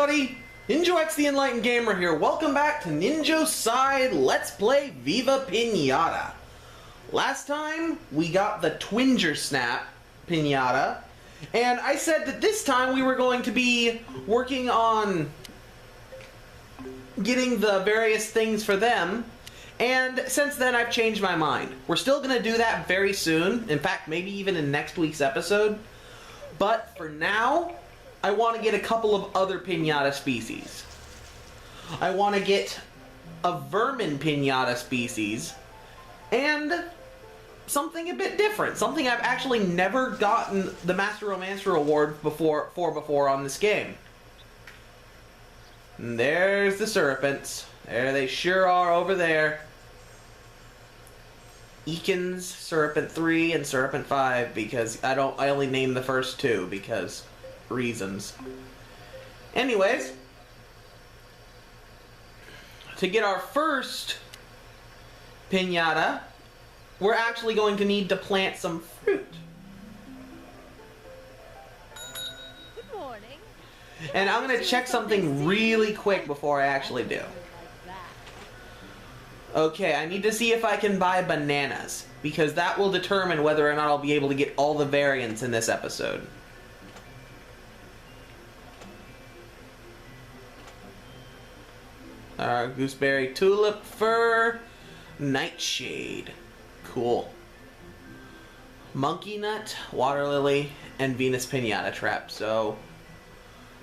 everybody! Ninjo X the Enlightened Gamer here. Welcome back to Ninjo's Side Let's Play Viva Pinata. Last time, we got the Twinger Snap Pinata, and I said that this time we were going to be working on getting the various things for them, and since then I've changed my mind. We're still going to do that very soon, in fact maybe even in next week's episode, but for now, I want to get a couple of other pinata species. I want to get a vermin pinata species and something a bit different. Something I've actually never gotten the Master Romancer Award before on this game. And there's the serpents. There they sure are over there. Yikes, Serpent 3 and Serpent 5 because I only named the first two because reasons. Anyways, to get our first pinata, we're actually going to need to plant some fruit. Good morning. And I'm going to check something really quick before I actually do. Okay, I need to see if I can buy bananas, because that will determine whether or not I'll be able to get all the variants in this episode. Gooseberry, tulip, fir, nightshade. Cool. Monkey nut, water lily, and Venus pinata trap. So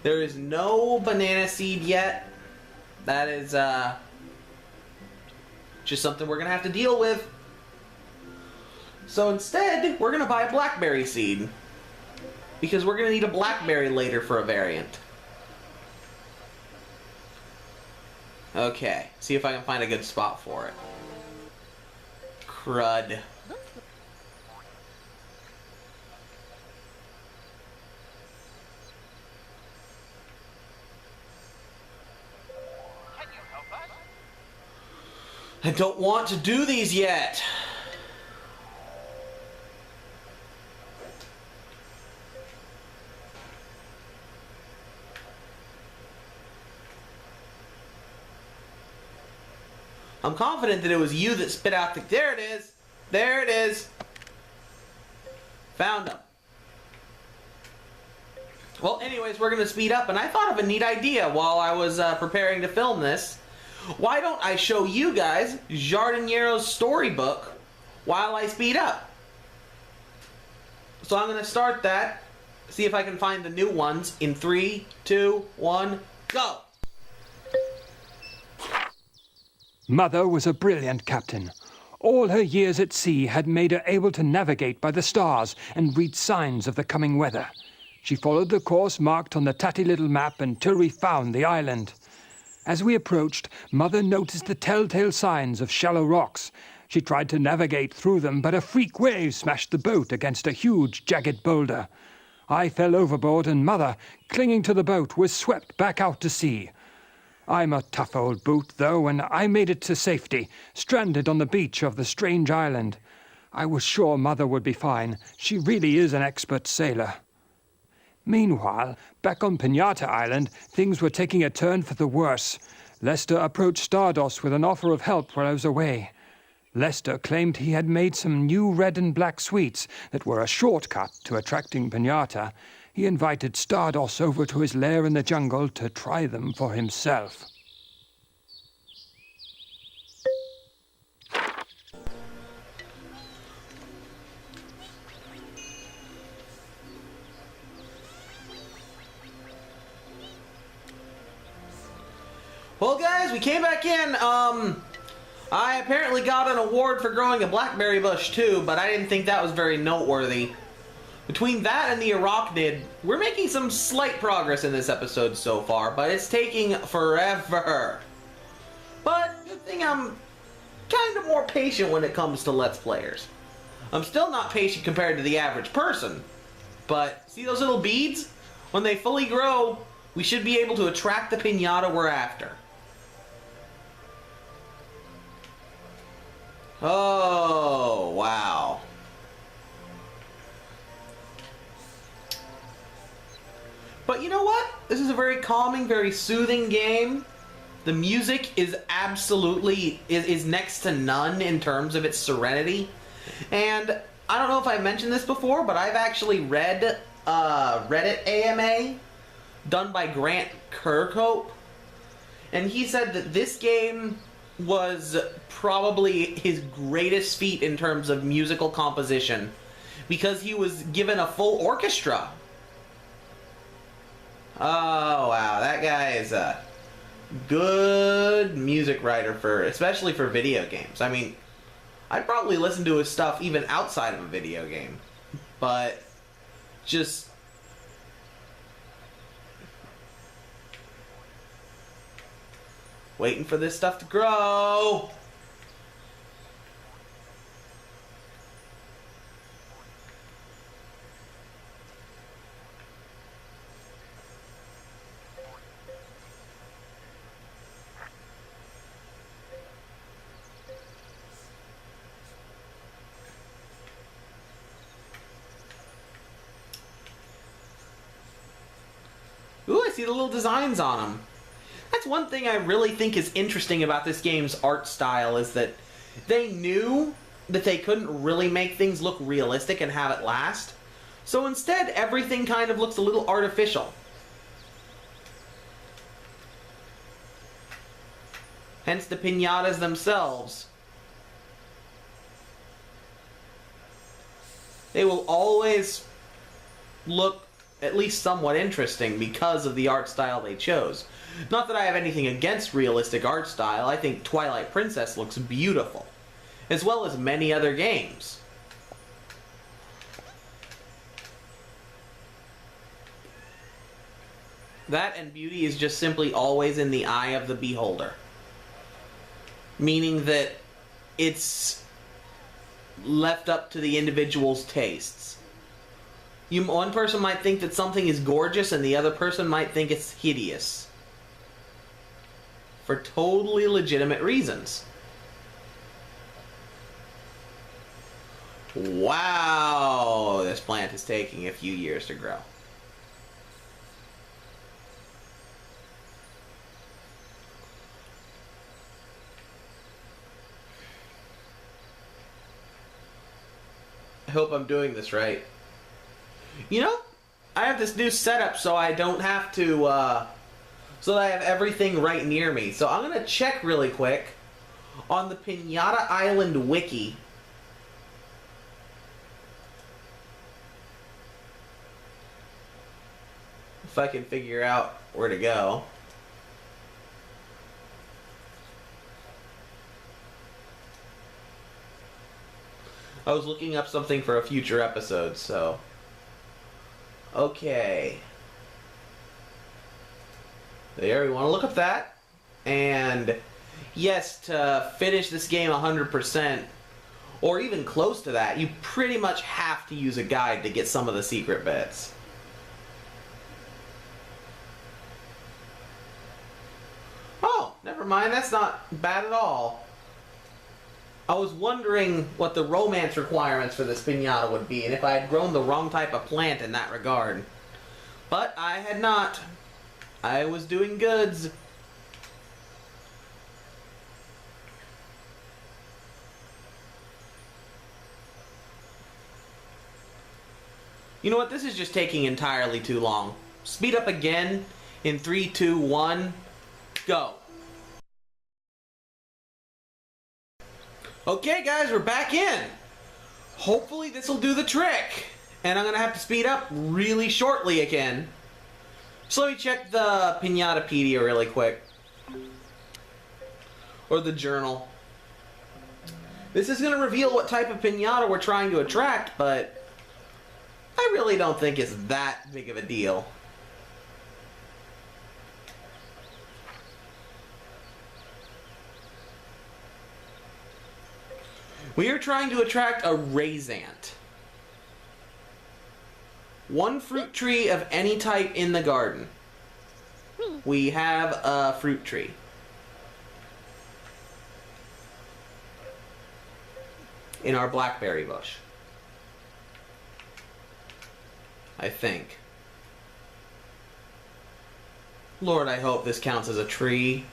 there is no banana seed yet. That is just something we're gonna have to deal with. So instead, we're gonna buy a blackberry seed, because we're gonna need a blackberry later for a variant. Okay, see if I can find a good spot for it. Crud. Can you help us? I don't want to do these yet. I'm confident that it was you that spit out the... There it is! There it is! Found them. Well, anyways, we're going to speed up, and I thought of a neat idea while I was preparing to film this. Why don't I show you guys Jardiniero's storybook while I speed up? So I'm going to start that, see if I can find the new ones in 3, 2, 1, go! Mother was a brilliant captain. All her years at sea had made her able to navigate by the stars and read signs of the coming weather. She followed the course marked on the tatty little map until we found the island. As we approached, Mother noticed the telltale signs of shallow rocks. She tried to navigate through them, but a freak wave smashed the boat against a huge, jagged boulder. I fell overboard, and Mother, clinging to the boat, was swept back out to sea. I'm a tough old boot, though, and I made it to safety, stranded on the beach of the strange island. I was sure Mother would be fine. She really is an expert sailor. Meanwhile, back on Pinata Island, things were taking a turn for the worse. Lester approached Stardust with an offer of help while I was away. Lester claimed he had made some new red and black sweets that were a shortcut to attracting Pinata. He invited Stardust over to his lair in the jungle to try them for himself. Well guys, we came back in. I apparently got an award for growing a blackberry bush too, but I didn't think that was very noteworthy. Between that and the arachnid, we're making some slight progress in this episode so far, but it's taking forever. But good thing I'm kind of more patient when it comes to Let's Players. I'm still not patient compared to the average person, but see those little beads? When they fully grow, we should be able to attract the pinata we're after. Oh, wow. But you know what? This is a very calming, very soothing game. The music is absolutely is next to none in terms of its serenity. And I don't know if I mentioned this before, but I've actually read Reddit AMA done by Grant Kirkhope, and he said that this game was probably his greatest feat in terms of musical composition because he was given a full orchestra. Oh wow, that guy is a good music writer especially for video games. I mean, I'd probably listen to his stuff even outside of a video game, but just waiting for this stuff to grow. Ooh, I see the little designs on them. That's one thing I really think is interesting about this game's art style is that they knew that they couldn't really make things look realistic and have it last. So instead, everything kind of looks a little artificial. Hence the piñatas themselves. They will always look at least somewhat interesting because of the art style they chose. Not that I have anything against realistic art style. I think Twilight Princess looks beautiful, as well as many other games. That and beauty is just simply always in the eye of the beholder. Meaning that it's left up to the individual's tastes. One person might think that something is gorgeous and the other person might think it's hideous. For totally legitimate reasons. Wow, this plant is taking a few years to grow. I hope I'm doing this right. You know, I have this new setup so I don't have to, so that I have everything right near me. So I'm going to check really quick on the Pinata Island wiki. If I can figure out where to go. I was looking up something for a future episode, so... Okay. There, we want to look up that. And yes, to finish this game 100%, or even close to that, you pretty much have to use a guide to get some of the secret bits. Oh, never mind, that's not bad at all. I was wondering what the romance requirements for this piñata would be, and if I had grown the wrong type of plant in that regard. But I had not. I was doing goods. You know what? This is just taking entirely too long. Speed up again in 3, 2, 1, go. Okay guys, we're back in. Hopefully this will do the trick. And I'm going to have to speed up really shortly again. So let me check the Pinatapedia really quick. Or the journal. This is going to reveal what type of piñata we're trying to attract, but I really don't think it's that big of a deal. We are trying to attract a raisant. One fruit tree of any type in the garden. We have a fruit tree. In our blackberry bush. I think. Lord, I hope this counts as a tree.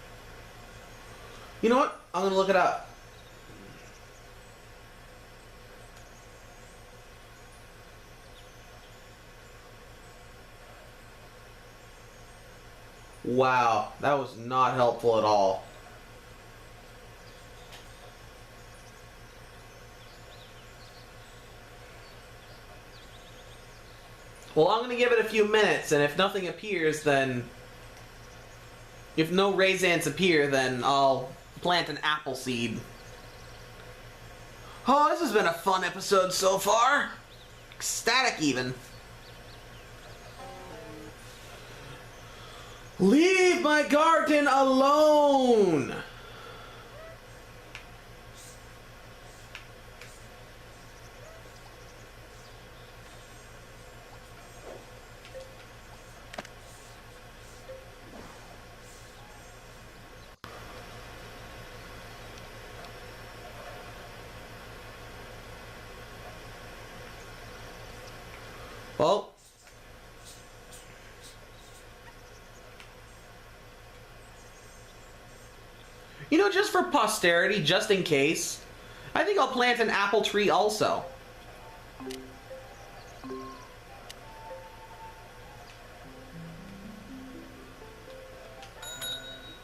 You know what? I'm gonna look it up. Wow, that was not helpful at all. Well, I'm gonna give it a few minutes, and if nothing appears, then... If no raisins appear, then I'll plant an apple seed. Oh, this has been a fun episode so far. Ecstatic, even. Leave my garden alone! Well, you know, just for posterity, just in case, I think I'll plant an apple tree also.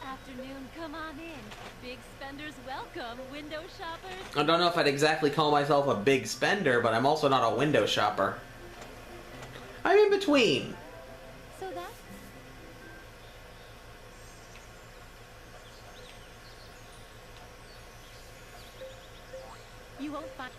Afternoon, come on in. Big spenders welcome, window shoppers. I don't know if I'd exactly call myself a big spender, but I'm also not a window shopper. I'm in between. So that's... You won't find...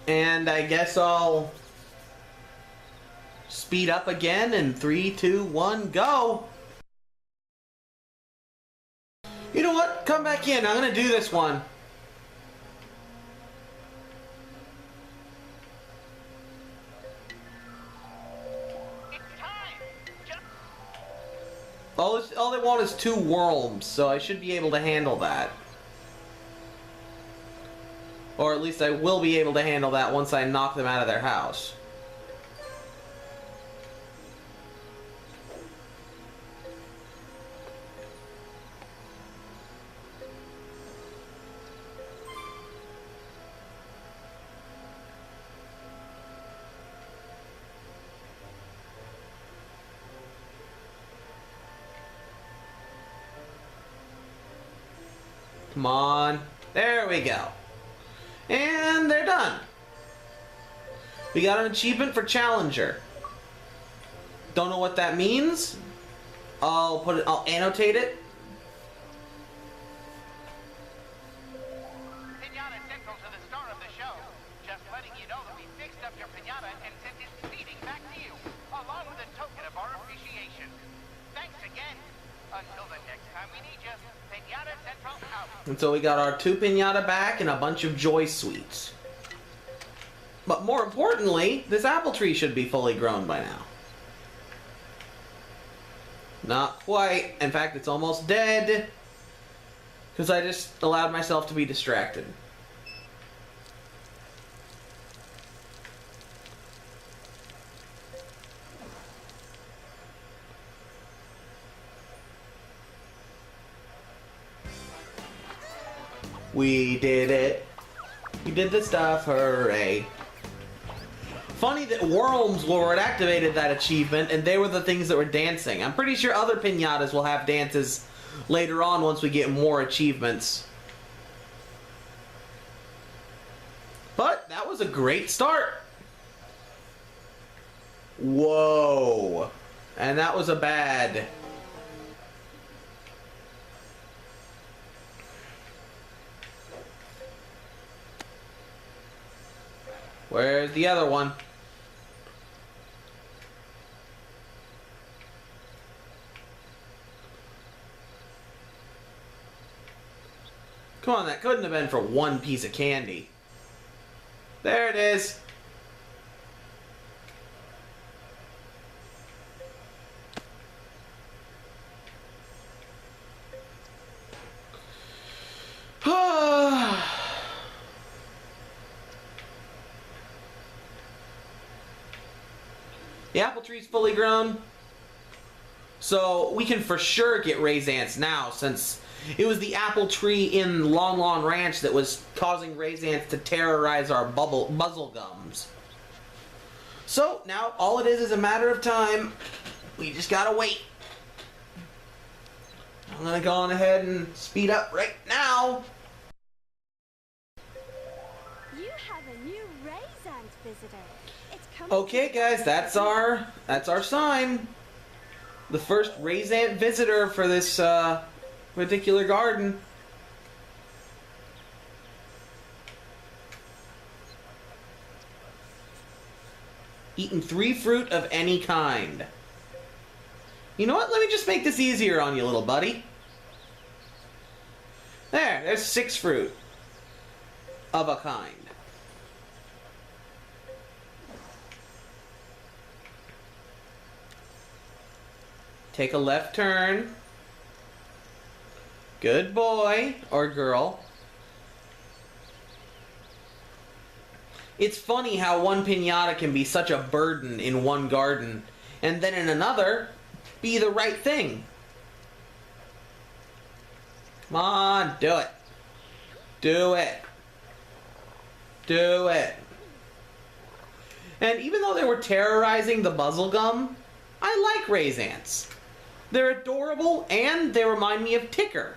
And I guess I'll speed up again in 3, 2, 1, go! You know what? Come back in. I'm gonna do this one. All they want is 2 worms, so I should be able to handle that. Or at least I will be able to handle that once I knock them out of their house. Come on. There we go. And they're done. We got an achievement for Challenger. Don't know what that means. I'll annotate it. Pinata central to the star of the show. Just letting you know that we fixed up your pinata and sent it speeding back to you, along with a token of our appreciation. Thanks again. Until the next time we need you, Pinata Central out. And so we got our 2 pinata back and a bunch of joy sweets. But more importantly, this apple tree should be fully grown by now. Not quite. In fact, it's almost dead. Because I just allowed myself to be distracted. We did it. We did the stuff, hooray. Funny that worms were what activated that achievement, and they were the things that were dancing. I'm pretty sure other pinatas will have dances later on once we get more achievements. But that was a great start. Whoa. And that was a bad. Where's the other one? Come on, that couldn't have been for one piece of candy. There it is. The apple tree's fully grown. So we can for sure get Raisants now, since it was the apple tree in Long Long Ranch that was causing Raisants to terrorize our buzzle gums. So now all it is a matter of time. We just gotta wait. I'm gonna go on ahead and speed up right now. You have a new Raisant visitor. It's coming. Okay, guys, that's our sign. The first Raisant visitor for this particular garden. Eaten 3 fruit of any kind. You know what? Let me just make this easier on you, little buddy. There's 6 fruit of a kind. Take a left turn. Good boy or girl. It's funny how one piñata can be such a burden in one garden, and then in another, be the right thing. Come on, do it. Do it. Do it. And even though they were terrorizing the buzzlegum, I like Raisants. They're adorable, and they remind me of Ticker,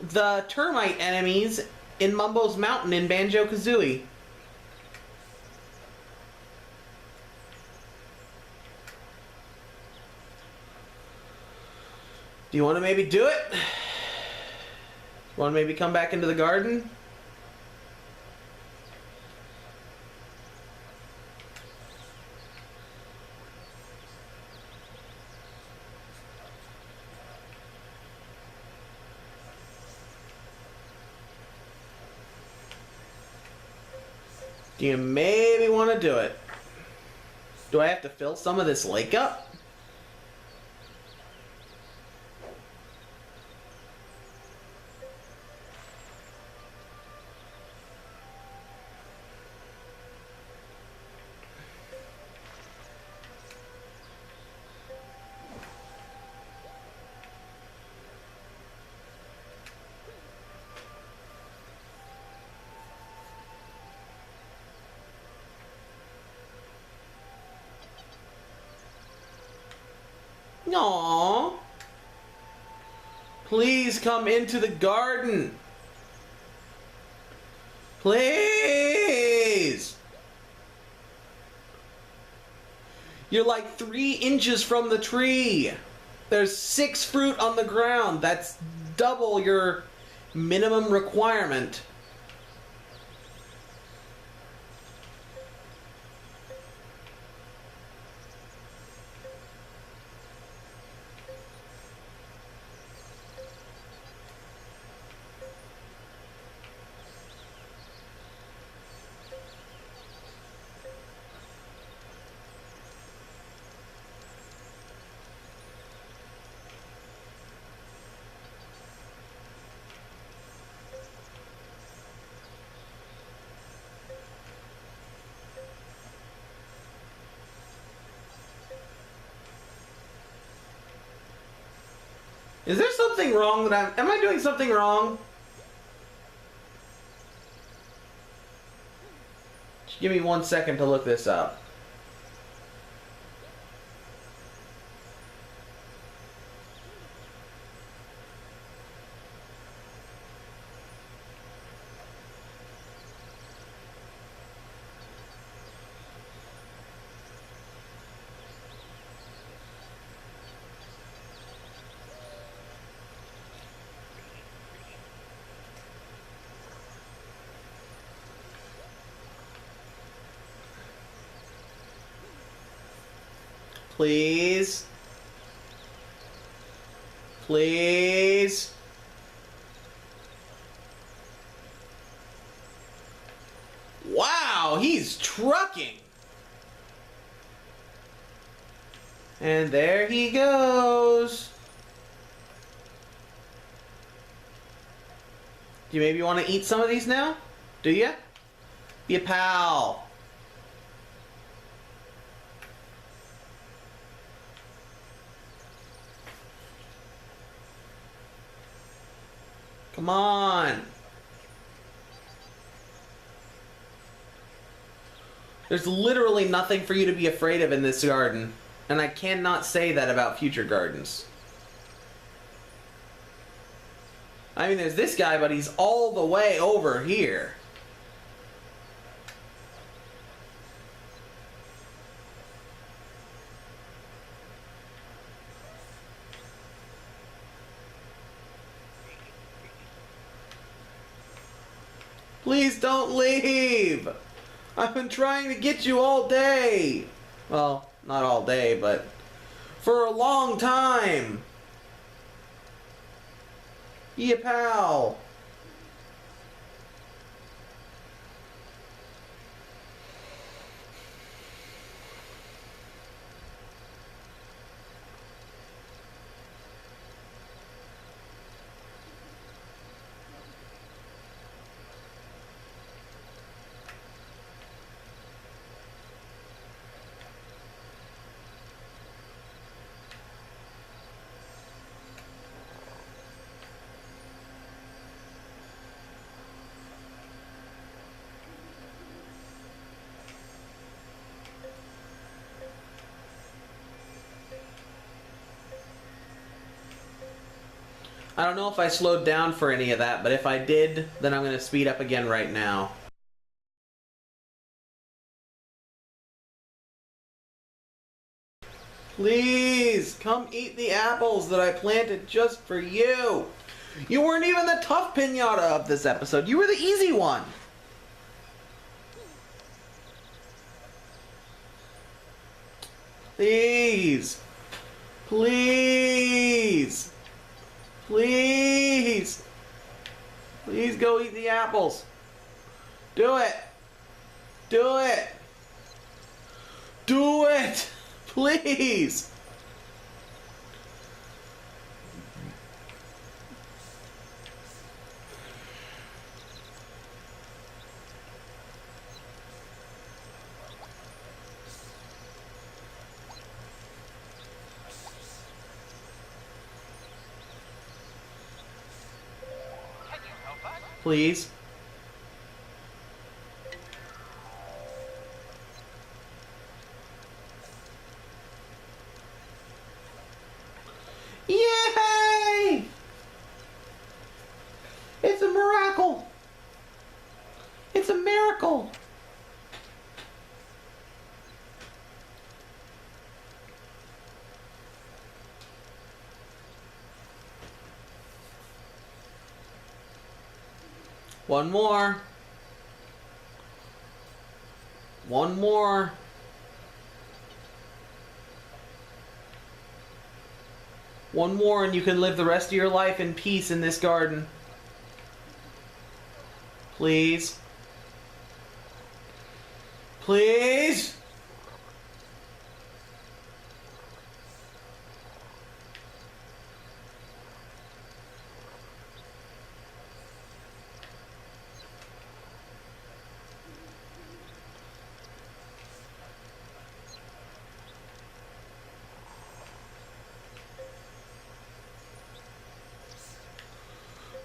the termite enemies in Mumbo's Mountain in Banjo-Kazooie. Do you want to maybe do it? Want to maybe come back into the garden? Do you maybe want to do it? Do I have to fill some of this lake up? Aww. Please come into the garden. Please. You're like 3 inches from the tree. There's 6 fruit on the ground. That's double your minimum requirement. Is there something wrong that am I doing something wrong? Just give me 1 second to look this up. Please. Please. Wow, he's trucking. And there he goes. Do you maybe want to eat some of these now? Do you? Be a pal. Come on. There's literally nothing for you to be afraid of in this garden. And I cannot say that about future gardens. I mean, there's this guy, but he's all the way over here. Please don't leave! I've been trying to get you all day! Well, not all day, but for a long time! Yeah, pal! I don't know if I slowed down for any of that, but if I did, then I'm going to speed up again right now. Please, come eat the apples that I planted just for you. You weren't even the tough pinata of this episode. You were the easy one. Please. Please. Please! Please go eat the apples. Do it! Do it! Do it! Please! Please. Yay! It's a miracle. It's a miracle. One more. One more. One more and you can live the rest of your life in peace in this garden. Please. Please.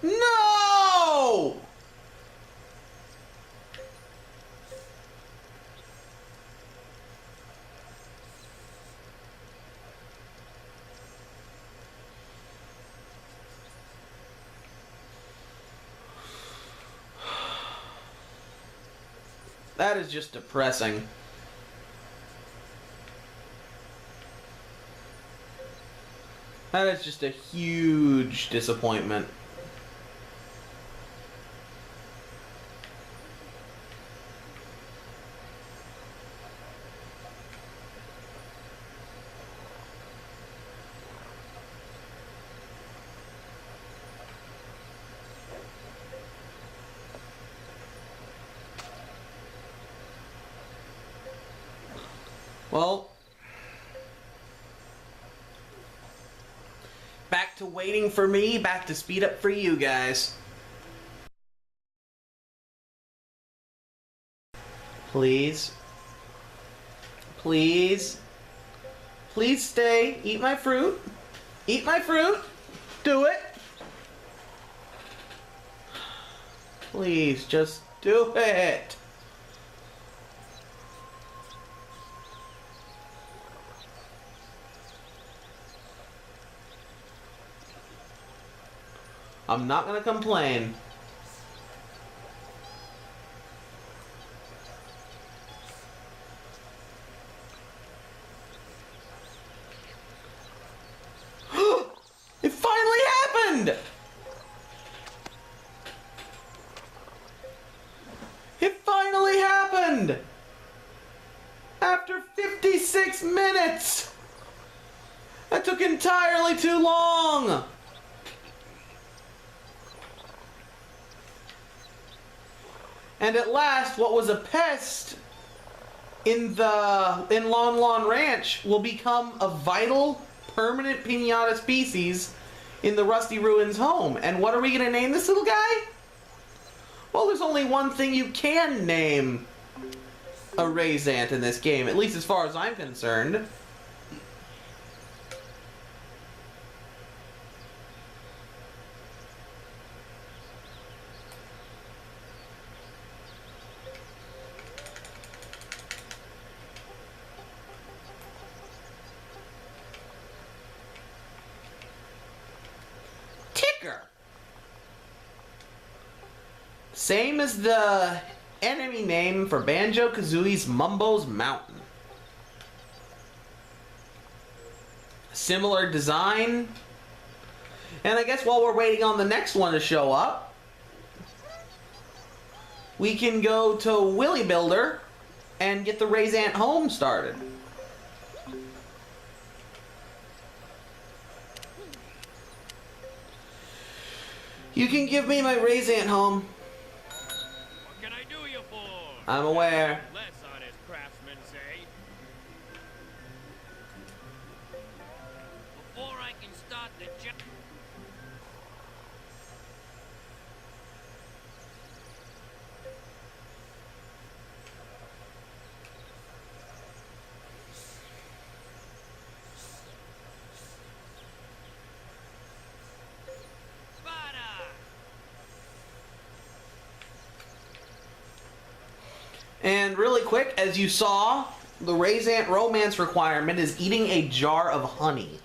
No! That is just depressing. That is just a huge disappointment. Well, back to waiting for me, back to speed up for you guys. Please. Please. Please stay. Eat my fruit. Eat my fruit. Do it. Please, just do it. I'm not gonna complain. It finally happened! It finally happened! After 56 minutes! That took entirely too long! And at last, what was a pest in Lon Lon Ranch will become a vital, permanent pinata species in the Rusty Ruins home. And what are we going to name this little guy? Well, there's only one thing you can name a Raisant in this game, at least as far as I'm concerned. Same as the enemy name for Banjo-Kazooie's Mumbo's Mountain. Similar design. And I guess while we're waiting on the next one to show up, we can go to Willy Builder and get the Raisant home started. You can give me my Raisant home. I'm aware. Less honest craftsmen say. Before I can start the job. And really quick, as you saw, the Raisant romance requirement is eating a jar of honey.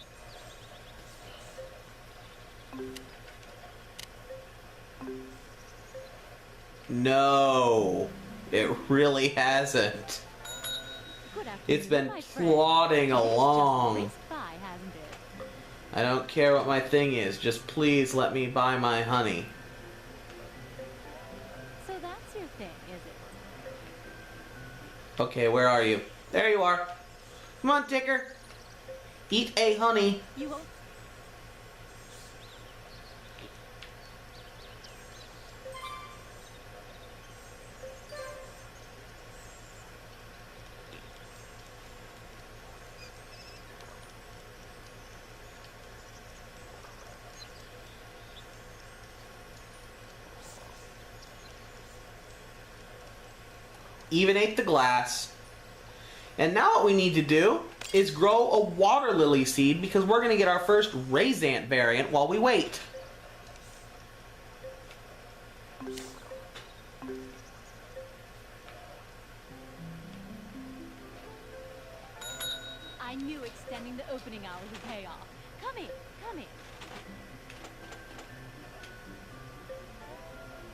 No, it really hasn't. It's been plodding along. I don't care what my thing is, just please let me buy my honey. So that's your thing, is it? Okay, where are you? There you are. Come on, Ticker. Eat a honey. You won't. Even ate the glass. And now what we need to do is grow a water lily seed because we're going to get our first Raisant variant while we wait. I knew extending the opening hours would pay off. Come in, come in.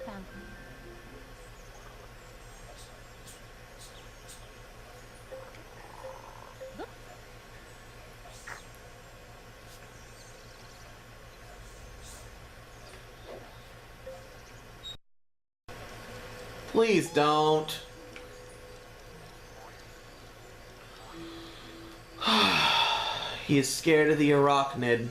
Found Please don't. He is scared of the arachnid.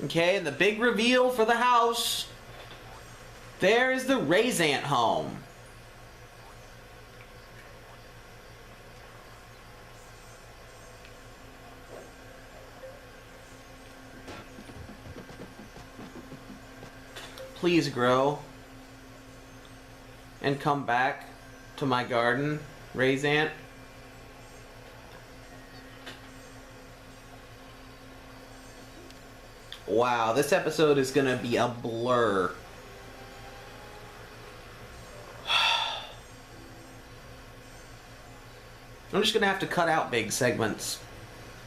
Okay, and the big reveal for the house. There is the Raisant home. please grow and come back to my garden, Rayzant? Wow, this episode is gonna be a blur. I'm just gonna have to cut out big segments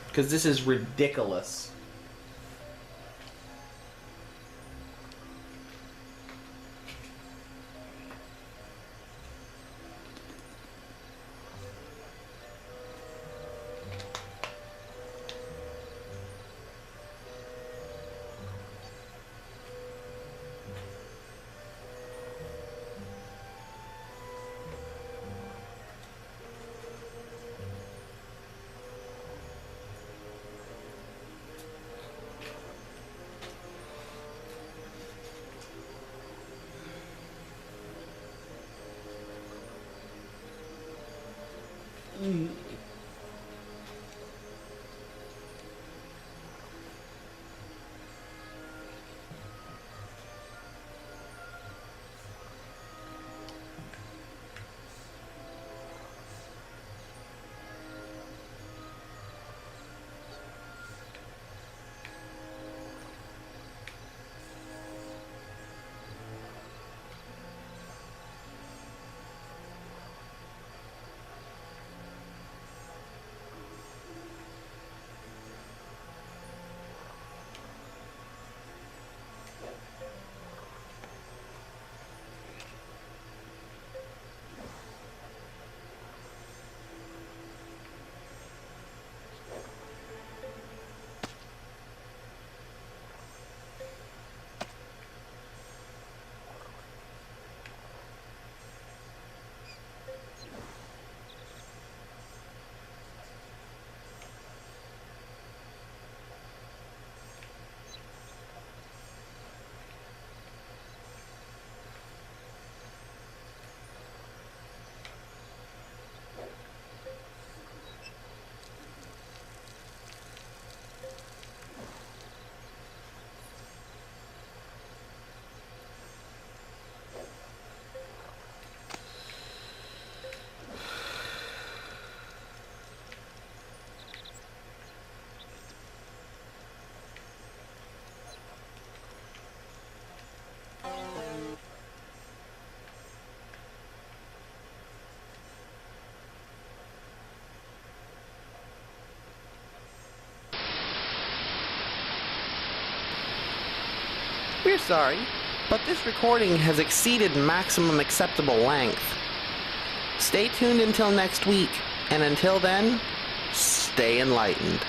because this is ridiculous. We're sorry, but this recording has exceeded maximum acceptable length. Stay tuned until next week, and until then, stay enlightened.